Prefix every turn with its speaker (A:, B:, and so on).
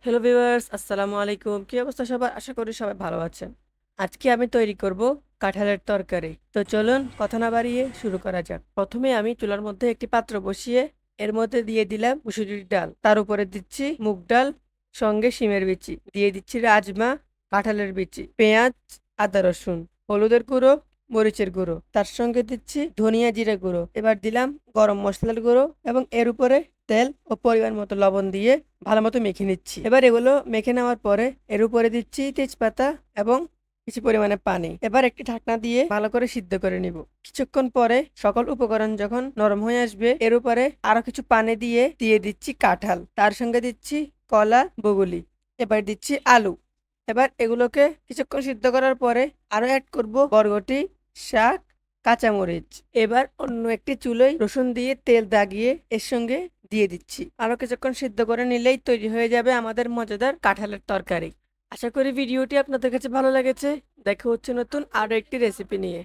A: Hello viewers, আসসালামু আলাইকুম। কি অবস্থা সবার? আশা করি সবাই ভালো আছেন। আজকে আমি তৈরি করব কাঁঠালের তরকারি। তো চলুন কথা না বাড়িয়ে শুরু করা যাক। প্রথমে আমি চুলার মধ্যে একটি পাত্র বসিয়ে এর মধ্যে দিয়ে দিলাম মুসুরির ডাল, তার উপরে দিচ্ছি মুগ ডাল, সঙ্গে শিমের বিচি, দিয়ে দিচ্ছি রাজমা, কাঁঠালের বিচি, পেঁয়াজ, আদা রসুন, হলুদের গুঁড়ো, মরিচের গুঁড়ো, তার সঙ্গে দিচ্ছি ধনিয়া জিরে গুঁড়ো। এবার দিলাম গরম মশলার গুঁড়ো এবং এর উপরে তেল ও পরিমাণ মতো লবণ দিয়ে ভালো মতো মেখে নিচ্ছি। এবার এগুলো মেখে নেওয়ার পরে এর উপরে দিচ্ছি তেজপাতা এবং কিছু পরিমাণে পানি। এবার একটি ঢাকনা দিয়ে ভালো করে সিদ্ধ করে নিব। কিছুক্ষণ পরে সকল উপকরণ যখন নরম হয়ে আসবে এর উপরে আরো কিছু পানি দিয়ে দিয়ে দিচ্ছি কাঁঠাল, তার সঙ্গে দিচ্ছি কলা, বগুলি, এবার দিচ্ছি আলু। এবার এগুলোকে কিছুক্ষণ সিদ্ধ করার পরে আরো অ্যাড করব বরবটি, শাক, কাঁচামরিচ। এবার অন্য একটি চুলোয় রসুন দিয়ে তেল দাগিয়ে এর সঙ্গে দিয়ে দিচ্ছি। আরো কিছুক্ষণ সিদ্ধ করে নিলেই তৈরি হয়ে যাবে আমাদের মজাদার কাঁঠালের তরকারি। আশা করি ভিডিওটি আপনাদের কাছে ভালো লেগেছে। দেখা হচ্ছে নতুন আরো একটি রেসিপি নিয়ে।